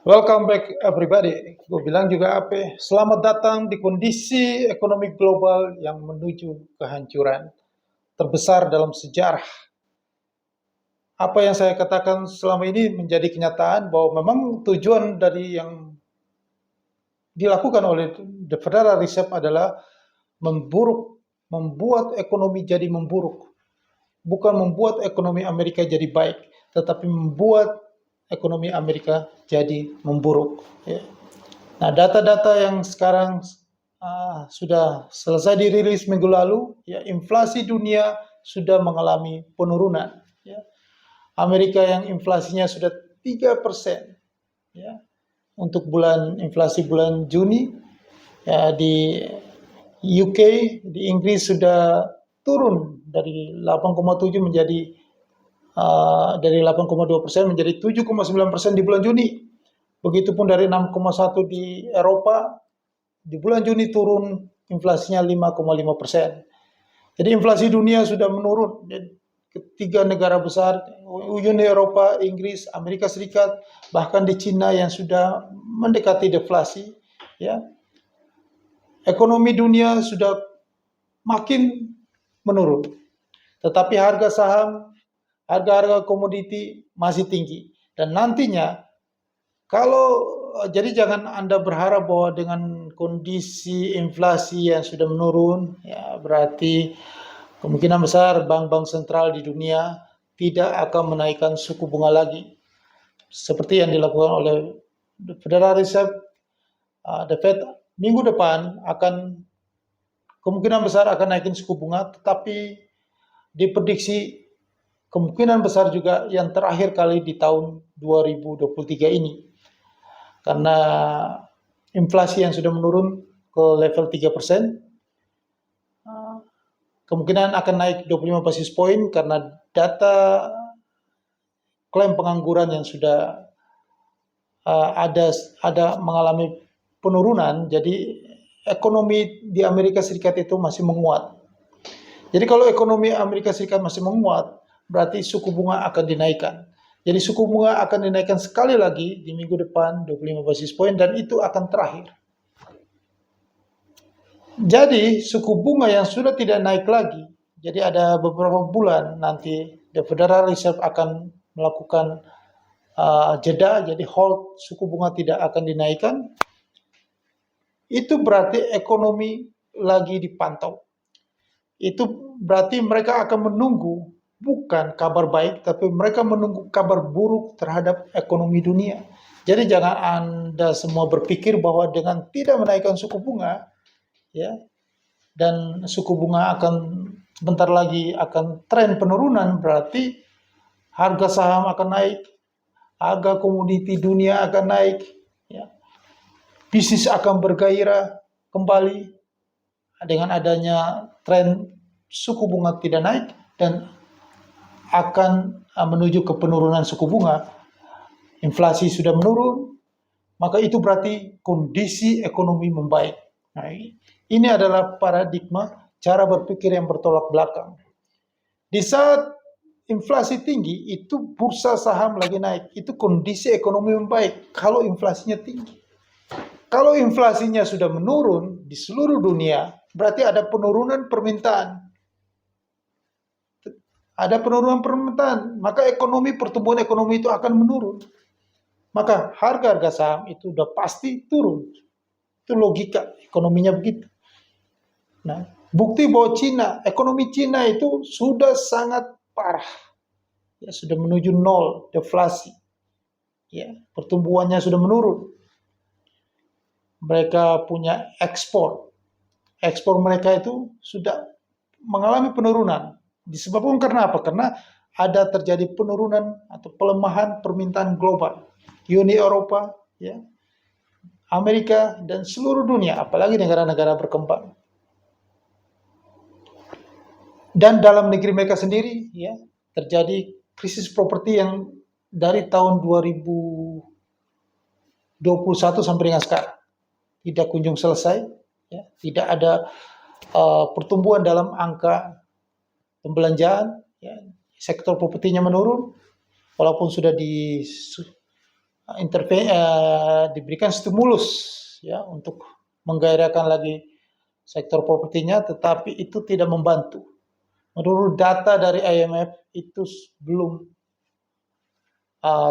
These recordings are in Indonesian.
Welcome back everybody. Gue bilang juga apa? Selamat datang di kondisi ekonomi global yang menuju kehancuran terbesar dalam sejarah. Apa yang saya katakan selama ini menjadi kenyataan bahwa memang tujuan dari yang dilakukan oleh The Federal Reserve adalah membuat ekonomi jadi memburuk. Bukan membuat ekonomi Amerika jadi baik, tetapi membuat ekonomi Amerika jadi memburuk. Ya. Nah, data-data yang sekarang sudah selesai dirilis minggu lalu, ya, inflasi dunia sudah mengalami penurunan. Ya. Amerika yang inflasinya sudah 3%, ya, untuk inflasi bulan Juni, ya, di UK, di Inggris sudah turun dari 8,7 menjadi dari 8,2% menjadi 7,9% di bulan Juni. Begitupun dari 6,1 di Eropa, di bulan Juni turun inflasinya 5,5%. Jadi inflasi dunia sudah menurun. Ketiga negara besar, Uni Eropa, Inggris, Amerika Serikat, bahkan di Cina yang sudah mendekati deflasi, ya, ekonomi dunia sudah makin menurun. Tetapi harga saham, harga-harga komoditi masih tinggi. Dan nantinya jadi jangan Anda berharap bahwa dengan kondisi inflasi yang sudah menurun, ya berarti kemungkinan besar bank-bank sentral di dunia tidak akan menaikkan suku bunga lagi. Seperti yang dilakukan oleh Federal Reserve, The Fed minggu depan kemungkinan besar akan naikin suku bunga, tetapi diprediksi kemungkinan besar juga yang terakhir kali di tahun 2023 ini. Karena inflasi yang sudah menurun ke level 3%, kemungkinan akan naik 25 basis point karena data klaim pengangguran yang sudah ada mengalami penurunan, jadi ekonomi di Amerika Serikat itu masih menguat. Jadi kalau ekonomi Amerika Serikat masih menguat, berarti suku bunga akan dinaikkan. Jadi suku bunga akan dinaikkan sekali lagi di minggu depan 25 basis point dan itu akan terakhir. Jadi suku bunga yang sudah tidak naik lagi, jadi ada beberapa bulan nanti The Federal Reserve akan melakukan jeda, jadi hold, suku bunga tidak akan dinaikkan. Itu berarti ekonomi lagi dipantau. Itu berarti mereka akan menunggu bukan kabar baik, tapi mereka menunggu kabar buruk terhadap ekonomi dunia. Jadi jangan Anda semua berpikir bahwa dengan tidak menaikkan suku bunga, ya, dan suku bunga akan sebentar lagi akan tren penurunan, berarti harga saham akan naik, harga komoditi dunia akan naik, ya, bisnis akan bergairah kembali dengan adanya tren suku bunga tidak naik dan akan menuju ke penurunan suku bunga. Inflasi sudah menurun, maka itu berarti kondisi ekonomi membaik. Nah, ini adalah paradigma cara berpikir yang bertolak belakang. Di saat inflasi tinggi, itu bursa saham lagi naik. Itu kondisi ekonomi membaik kalau inflasinya tinggi. Kalau inflasinya sudah menurun di seluruh dunia, berarti ada penurunan permintaan. Ada penurunan permintaan, maka pertumbuhan ekonomi itu akan menurun. Maka harga-harga saham itu udah pasti turun. Itu logika ekonominya begitu. Nah, bukti bahwa ekonomi Cina itu sudah sangat parah. Ya, sudah menuju nol, deflasi. Ya, pertumbuhannya sudah menurun. Mereka punya ekspor. Ekspor mereka itu sudah mengalami penurunan. Disebabkan karena apa? Karena ada terjadi penurunan atau pelemahan permintaan global. Uni Eropa, ya, Amerika, dan seluruh dunia, apalagi negara-negara berkembang. Dan dalam negeri mereka sendiri, ya, terjadi krisis properti yang dari tahun 2021 sampai dengan sekarang tidak kunjung selesai, ya, tidak ada pertumbuhan dalam angka pembelanjaan, ya, sektor propertinya menurun, walaupun sudah diberikan stimulus ya untuk menggairahkan lagi sektor propertinya, tetapi itu tidak membantu. Menurut data dari IMF itu belum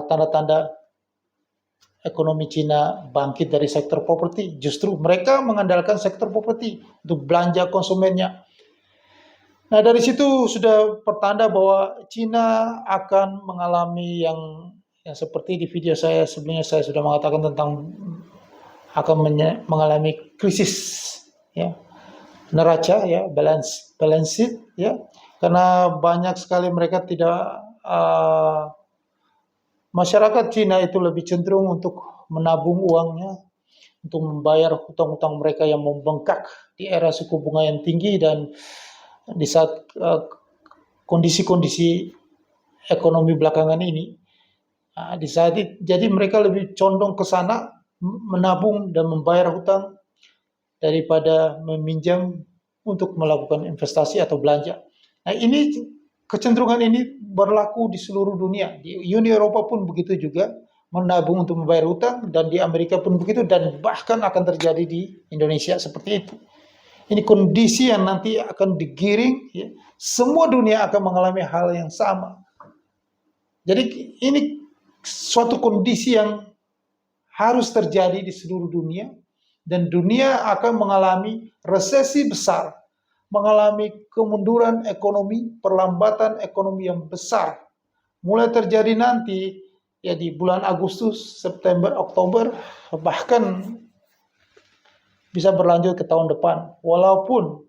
tanda-tanda ekonomi Cina bangkit dari sektor properti. Justru mereka mengandalkan sektor properti untuk belanja konsumennya. Nah, dari situ sudah pertanda bahwa Cina akan mengalami yang seperti di video saya sebelumnya saya sudah mengatakan tentang akan mengalami krisis ya, neraca ya, balance sheet ya, karena banyak sekali mereka tidak masyarakat Cina itu lebih cenderung untuk menabung uangnya untuk membayar hutang-hutang mereka yang membengkak di era suku bunga yang tinggi dan di saat kondisi-kondisi ekonomi belakangan ini, di saat itu, jadi mereka lebih condong ke sana menabung dan membayar hutang daripada meminjam untuk melakukan investasi atau belanja. Nah, ini kecenderungan ini berlaku di seluruh dunia. Di Uni Eropa pun begitu juga, menabung untuk membayar hutang, dan di Amerika pun begitu, dan bahkan akan terjadi di Indonesia seperti itu. Ini kondisi yang nanti akan digiring, ya. Semua dunia akan mengalami hal yang sama. Jadi ini suatu kondisi yang harus terjadi di seluruh dunia, dan dunia akan mengalami resesi besar, mengalami kemunduran ekonomi, perlambatan ekonomi yang besar. Mulai terjadi nanti ya di bulan Agustus, September, Oktober, bahkan bisa berlanjut ke tahun depan. Walaupun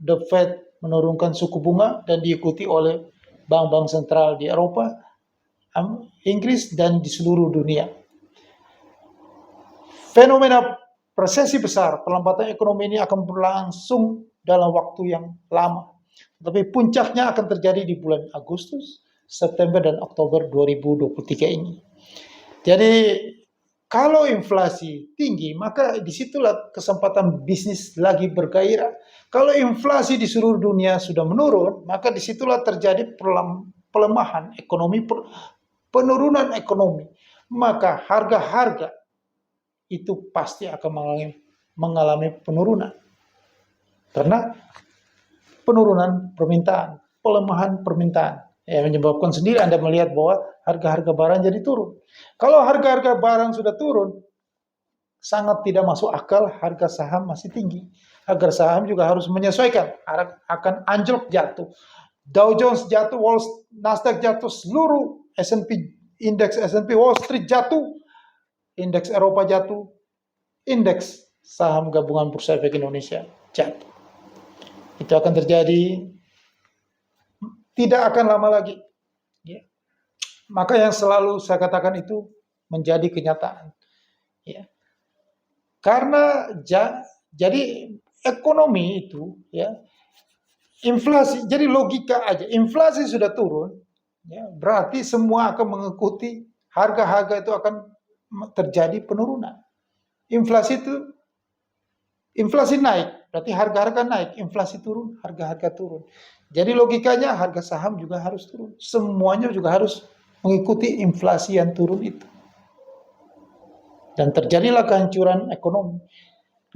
The Fed menurunkan suku bunga dan diikuti oleh bank-bank sentral di Eropa, Inggris, dan di seluruh dunia. Fenomena resesi besar, perlambatan ekonomi ini akan berlangsung dalam waktu yang lama. Tapi puncaknya akan terjadi di bulan Agustus, September, dan Oktober 2023 ini. Jadi kalau inflasi tinggi, maka disitulah kesempatan bisnis lagi bergairah. Kalau inflasi di seluruh dunia sudah menurun, maka disitulah terjadi pelemahan ekonomi, penurunan ekonomi. Maka harga-harga itu pasti akan mengalami penurunan. Karena penurunan permintaan, pelemahan permintaan. Yang menyebabkan sendiri Anda melihat bahwa harga-harga barang jadi turun. Kalau harga-harga barang sudah turun, sangat tidak masuk akal harga saham masih tinggi. Harga saham juga harus menyesuaikan, akan anjlok jatuh. Dow Jones jatuh, Nasdaq jatuh, seluruh indeks S&P Wall Street jatuh, indeks Eropa jatuh, indeks saham gabungan Bursa Efek Indonesia jatuh. Itu akan terjadi, tidak akan lama lagi. Ya. Maka yang selalu saya katakan itu menjadi kenyataan. Ya. Karena jadi ekonomi itu, ya, inflasi, jadi logika aja, inflasi sudah turun, ya, berarti semua akan mengikuti, harga-harga itu akan terjadi penurunan. Inflasi naik, berarti harga-harga naik, inflasi turun, harga-harga turun. Jadi logikanya harga saham juga harus turun. Semuanya juga harus mengikuti inflasi yang turun itu. Dan terjadilah kehancuran ekonomi.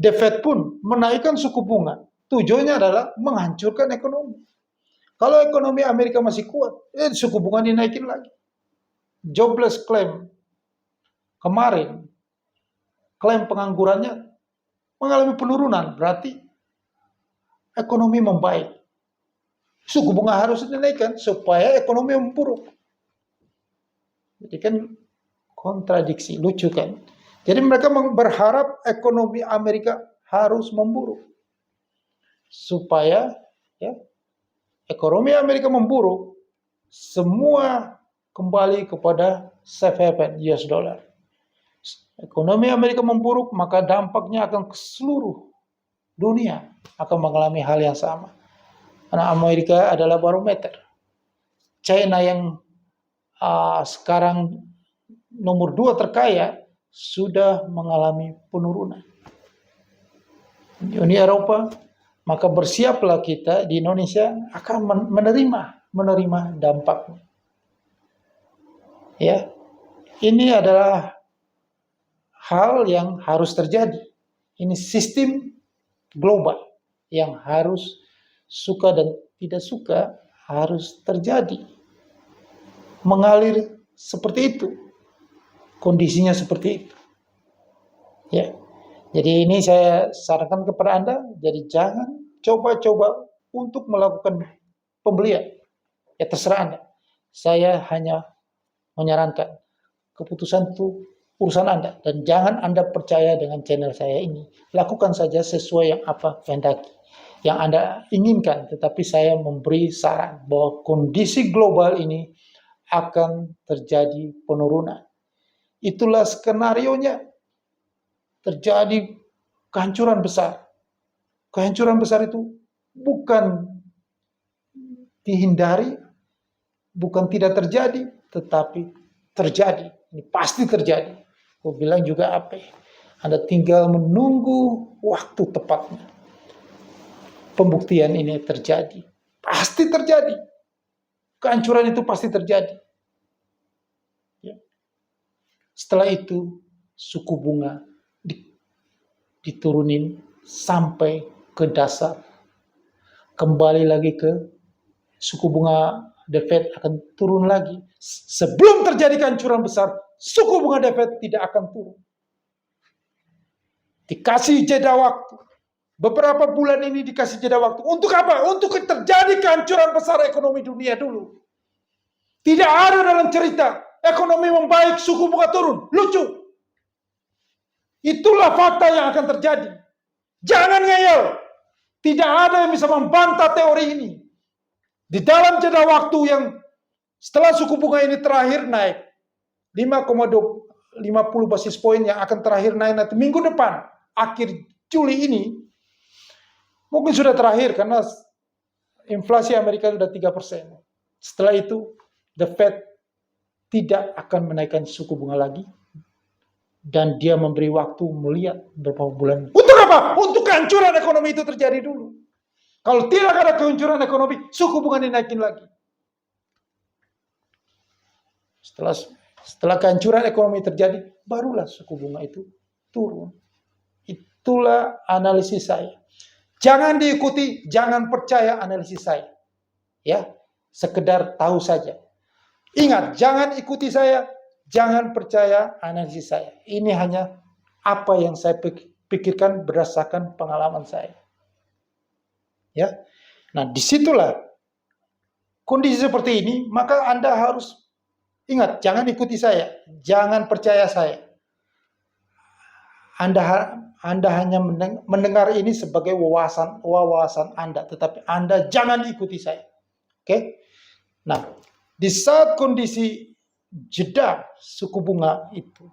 The Fed pun menaikkan suku bunga. Tujuannya adalah menghancurkan ekonomi. Kalau ekonomi Amerika masih kuat, suku bunga dinaikin lagi. Jobless claim kemarin, klaim penganggurannya mengalami penurunan, berarti ekonomi membaik. Suku bunga harus dinaikkan supaya ekonomi memburuk. Jadi kan kontradiksi, lucu kan? Jadi mereka berharap ekonomi Amerika harus memburuk supaya ya, ekonomi Amerika memburuk, semua kembali kepada safe haven US dollar. Ekonomi Amerika memburuk, maka dampaknya akan ke seluruh dunia akan mengalami hal yang sama. Karena Amerika adalah barometer. China yang sekarang nomor 2 terkaya sudah mengalami penurunan. Di Uni Eropa, maka bersiaplah kita di Indonesia akan menerima dampaknya. Ya, ini adalah hal yang harus terjadi. Ini sistem global yang harus suka dan tidak suka harus terjadi. Mengalir seperti itu. Kondisinya seperti itu. Ya. Jadi ini saya sarankan kepada Anda, jadi jangan coba-coba untuk melakukan pembelian. Ya terserah Anda. Saya hanya menyarankan keputusan itu urusan Anda, dan jangan Anda percaya dengan channel saya ini. Lakukan saja sesuai yang apa kehendaki, yang Anda inginkan, tetapi saya memberi saran bahwa kondisi global ini akan terjadi penurunan. Itulah skenarionya. Terjadi kehancuran besar. Kehancuran besar itu bukan dihindari, bukan tidak terjadi, tetapi terjadi. Ini pasti terjadi. Aku bilang juga apa ya? Anda tinggal menunggu waktu tepatnya. Pembuktian ini terjadi. Pasti terjadi. Kehancuran itu pasti terjadi. Ya. Setelah itu, suku bunga diturunin sampai ke dasar. Kembali lagi ke suku bunga The Fed akan turun lagi. Sebelum terjadi kehancuran besar, suku bunga The Fed tidak akan turun. Dikasih jeda waktu. Beberapa bulan ini dikasih jeda waktu. Untuk apa? Untuk terjadi kehancuran besar ekonomi dunia dulu. Tidak ada dalam cerita ekonomi membaik, suku bunga turun. Lucu. Itulah fakta yang akan terjadi. Jangan ngeyel. Tidak ada yang bisa membantah teori ini. Di dalam jeda waktu yang setelah suku bunga ini terakhir naik 5,50 basis poin yang akan terakhir naik nanti minggu depan, akhir Juli ini, mungkin sudah terakhir karena inflasi Amerika sudah 3%. Setelah itu, The Fed tidak akan menaikkan suku bunga lagi. Dan dia memberi waktu melihat beberapa bulan. Untuk apa? Untuk kehancuran ekonomi itu terjadi dulu. Kalau tidak ada kehancuran ekonomi, suku bunga dinaikin lagi. Setelah kehancuran ekonomi terjadi, barulah suku bunga itu turun. Itulah analisis saya. Jangan diikuti, jangan percaya analisis saya. Ya, sekedar tahu saja. Ingat, jangan ikuti saya, jangan percaya analisis saya. Ini hanya apa yang saya pikirkan berdasarkan pengalaman saya. Ya, nah disitulah kondisi seperti ini, maka Anda harus ingat, jangan ikuti saya, jangan percaya saya. Anda hanya mendengar ini sebagai wawasan Anda, tetapi Anda jangan ikuti saya. Oke? Nah, di saat kondisi jeda suku bunga itu,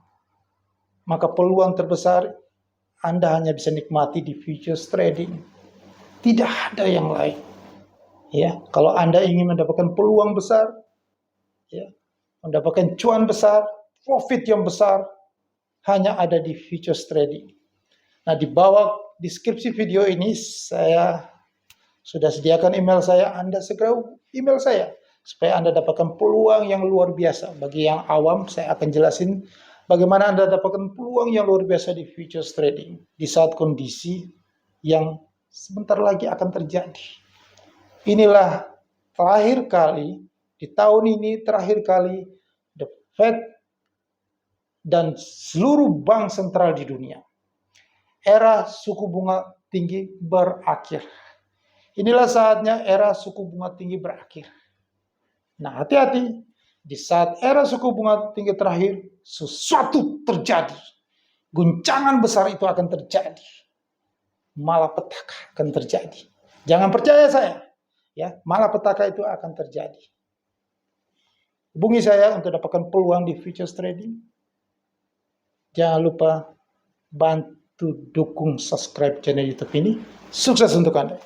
maka peluang terbesar Anda hanya bisa nikmati di futures trading. Tidak ada yang lain. Ya, kalau Anda ingin mendapatkan peluang besar, ya, mendapatkan cuan besar, profit yang besar, hanya ada di futures trading. Nah, di bawah deskripsi video ini saya sudah sediakan email saya. Anda segera email saya supaya Anda dapatkan peluang yang luar biasa. Bagi yang awam, saya akan jelasin bagaimana Anda dapatkan peluang yang luar biasa di futures trading di saat kondisi yang sebentar lagi akan terjadi. Inilah terakhir kali, di tahun ini terakhir kali The Fed dan seluruh bank sentral di dunia, era suku bunga tinggi berakhir. Inilah saatnya era suku bunga tinggi berakhir. Nah, hati-hati, di saat era suku bunga tinggi terakhir, sesuatu terjadi. Guncangan besar itu akan terjadi. Malapetaka akan terjadi. Jangan percaya saya, ya, malapetaka itu akan terjadi. Hubungi saya untuk dapatkan peluang di futures trading. Jangan lupa bantu dukung subscribe channel YouTube ini. Sukses untuk Anda.